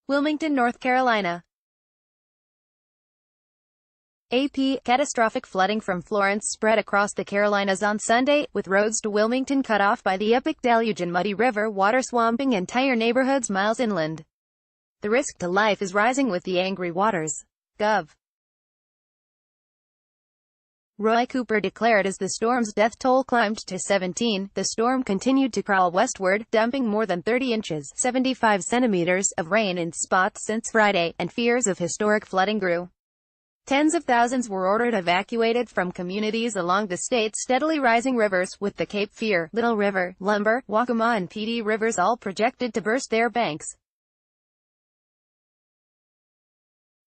Wilmington, North Carolina. AP, catastrophic flooding from Florence spread across the Carolinas on Sunday, with roads to Wilmington cut off by the epic deluge and muddy river water swamping entire neighborhoods miles inland. The risk to life is rising with the angry waters. Gov. Roy Cooper declared as the storm's death toll climbed to 17, the storm continued to crawl westward, dumping more than 30 inches 75 centimeters of rain in spots since Friday, and fears of historic flooding grew. Tens of thousands were ordered evacuated from communities along the state's steadily rising rivers, with the Cape Fear, Little River, Lumber, Waccamaw and Petey rivers all projected to burst their banks.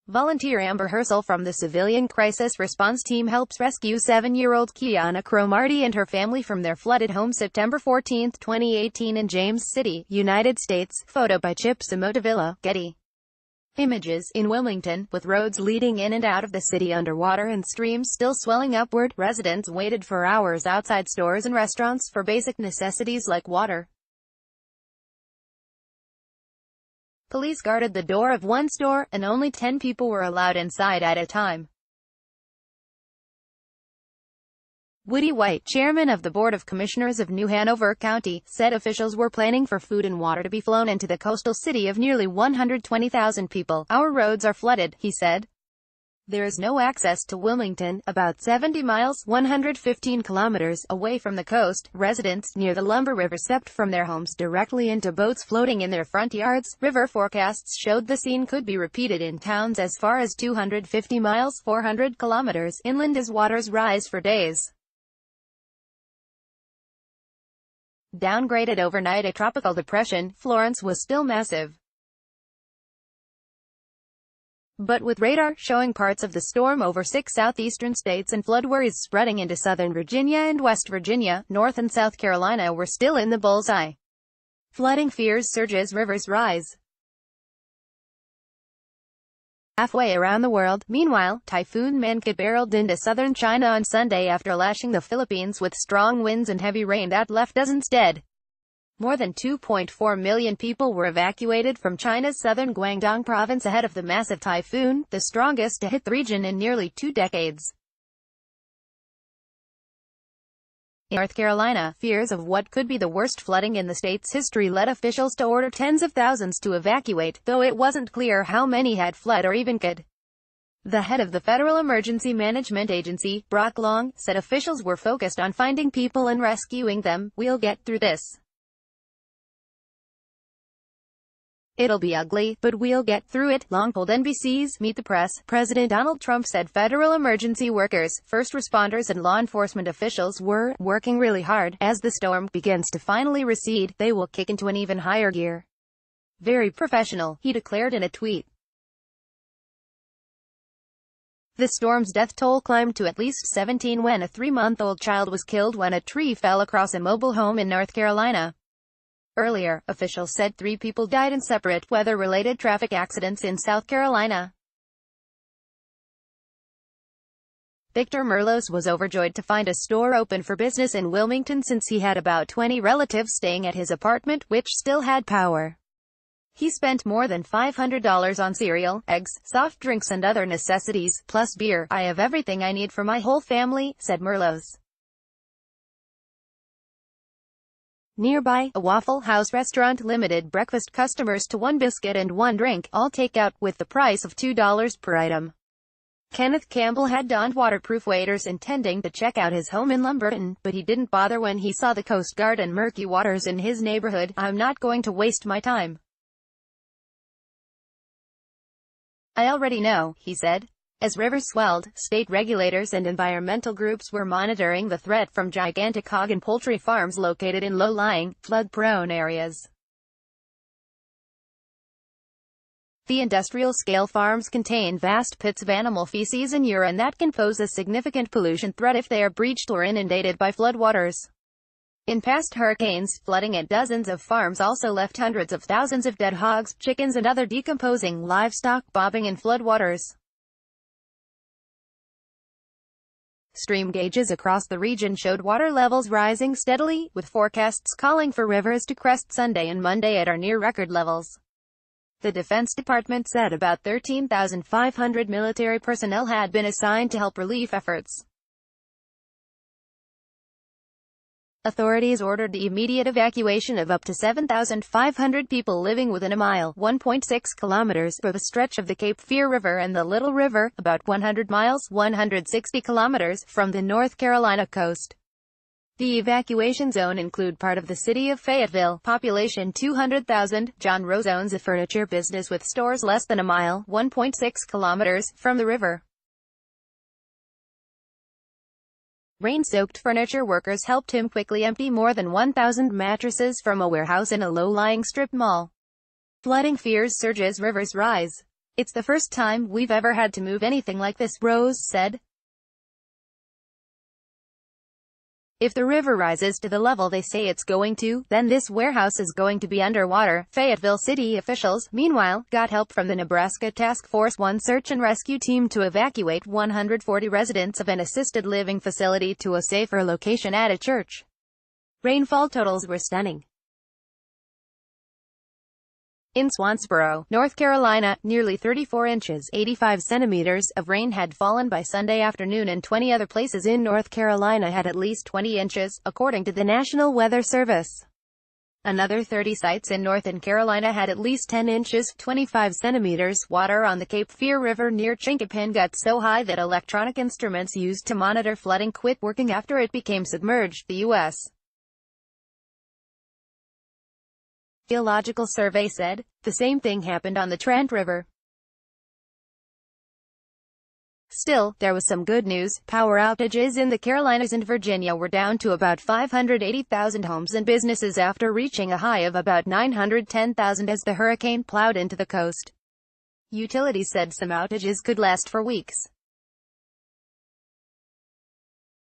Volunteer Amber Herschel from the Civilian Crisis Response Team helps rescue 7-year-old Kiana Cromartie and her family from their flooded home September 14, 2018 in James City, United States. Photo by Chip Simotavilla, Getty Images. In Wilmington, with roads leading in and out of the city underwater and streams still swelling upward, residents waited for hours outside stores and restaurants for basic necessities like water. Police guarded the door of one store, and only 10 people were allowed inside at a time. Woody White, chairman of the Board of Commissioners of New Hanover County, said officials were planning for food and water to be flown into the coastal city of nearly 120,000 people. Our roads are flooded, he said. There is no access to Wilmington, about 70 miles 115 kilometers away from the coast. Residents near the Lumber River stepped from their homes directly into boats floating in their front yards. River forecasts showed the scene could be repeated in towns as far as 250 miles 400 kilometers inland as waters rise for days. Downgraded overnight a tropical depression, Florence was still massive. But with radar showing parts of the storm over 6 southeastern states and flood worries spreading into southern Virginia and West Virginia, North and South Carolina were still in the bullseye. Flooding fears surge as rivers rise. Halfway around the world, meanwhile, Typhoon Mangkhut barreled into southern China on Sunday after lashing the Philippines with strong winds and heavy rain that left dozens dead. More than 2.4 million people were evacuated from China's southern Guangdong province ahead of the massive typhoon, the strongest to hit the region in nearly 2 decades. In North Carolina, fears of what could be the worst flooding in the state's history led officials to order tens of thousands to evacuate, though it wasn't clear how many had fled or even could. The head of the Federal Emergency Management Agency, Brock Long, said officials were focused on finding people and rescuing them. "We'll get through this. It'll be ugly, but we'll get through it," Long told NBC's Meet the Press. President Donald Trump said federal emergency workers, first responders and law enforcement officials were working really hard. As the storm begins to finally recede, they will kick into an even higher gear. "Very professional," he declared in a tweet. The storm's death toll climbed to at least 17 when a 3-month-old child was killed when a tree fell across a mobile home in North Carolina. Earlier, officials said 3 people died in separate, weather-related traffic accidents in South Carolina. Victor Merlos was overjoyed to find a store open for business in Wilmington since he had about 20 relatives staying at his apartment, which still had power. He spent more than $500 on cereal, eggs, soft drinks and other necessities, plus beer. "I have everything I need for my whole family," said Merlos. Nearby, a Waffle House restaurant limited breakfast customers to 1 biscuit and 1 drink, all takeout, with the price of $2 per item. Kenneth Campbell had donned waterproof waders intending to check out his home in Lumberton, but he didn't bother when he saw the Coast Guard and murky waters in his neighborhood. "I'm not going to waste my time. I already know," he said. As rivers swelled, state regulators and environmental groups were monitoring the threat from gigantic hog and poultry farms located in low-lying, flood-prone areas. The industrial-scale farms contain vast pits of animal feces and urine that can pose a significant pollution threat if they are breached or inundated by floodwaters. In past hurricanes, flooding at dozens of farms also left hundreds of thousands of dead hogs, chickens and other decomposing livestock bobbing in floodwaters. Stream gauges across the region showed water levels rising steadily, with forecasts calling for rivers to crest Sunday and Monday at or near record levels. The Defense Department said about 13,500 military personnel had been assigned to help relief efforts. Authorities ordered the immediate evacuation of up to 7,500 people living within a mile (1.6 kilometers) of a stretch of the Cape Fear River and the Little River, about 100 miles (160 kilometers) from the North Carolina coast. The evacuation zone include part of the city of Fayetteville, population 200,000. John Rose owns a furniture business with stores less than a mile (1.6 kilometers) from the river. Rain-soaked furniture workers helped him quickly empty more than 1,000 mattresses from a warehouse in a low-lying strip mall. Flooding fears surge as rivers rise. "It's the first time we've ever had to move anything like this," Rose said. "If the river rises to the level they say it's going to, then this warehouse is going to be underwater." Fayetteville city officials, meanwhile, got help from the Nebraska Task Force 1 search and rescue team to evacuate 140 residents of an assisted living facility to a safer location at a church. Rainfall totals were stunning. In Swansboro, North Carolina, nearly 34 inches (85 centimeters) of rain had fallen by Sunday afternoon, and 20 other places in North Carolina had at least 20 inches, according to the National Weather Service. Another 30 sites in Northern Carolina had at least 10 inches (25 centimeters). Water on the Cape Fear River near Chinquapin got so high that electronic instruments used to monitor flooding quit working after it became submerged, the U.S. Geological Survey said. The same thing happened on the Trent River. Still, there was some good news. Power outages in the Carolinas and Virginia were down to about 580,000 homes and businesses after reaching a high of about 910,000 as the hurricane plowed into the coast. Utilities said some outages could last for weeks.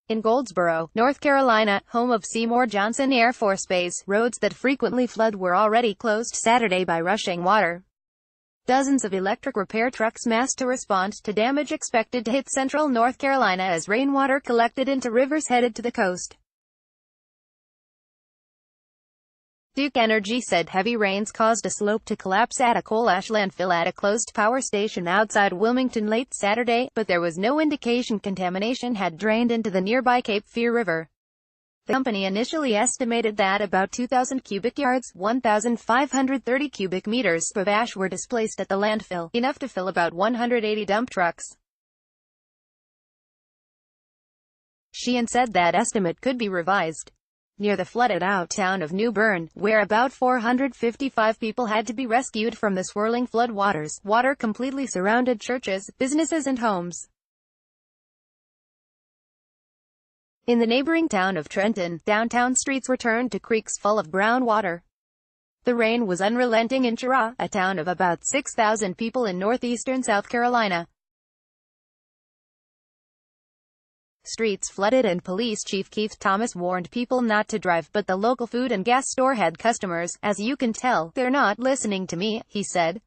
In Goldsboro, North Carolina, home of Seymour Johnson Air Force Base, roads that frequently flood were already closed Saturday by rushing water. Dozens of electric repair trucks massed to respond to damage expected to hit central North Carolina as rainwater collected into rivers headed to the coast. Duke Energy said heavy rains caused a slope to collapse at a coal ash landfill at a closed power station outside Wilmington late Saturday, but there was no indication contamination had drained into the nearby Cape Fear River. The company initially estimated that about 2,000 cubic yards, 1,530 cubic meters, of ash were displaced at the landfill, enough to fill about 180 dump trucks. Sheehan said that estimate could be revised. Near the flooded-out town of New Bern, where about 455 people had to be rescued from the swirling flood waters, water completely surrounded churches, businesses and homes. In the neighboring town of Trenton, downtown streets were turned to creeks full of brown water. The rain was unrelenting in Cheraw, a town of about 6,000 people in northeastern South Carolina. Streets flooded and Police Chief Keith Thomas warned people not to drive, but the local food and gas store had customers. "As you can tell, they're not listening to me," he said.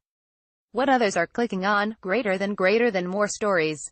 "What others are clicking on, greater than more stories."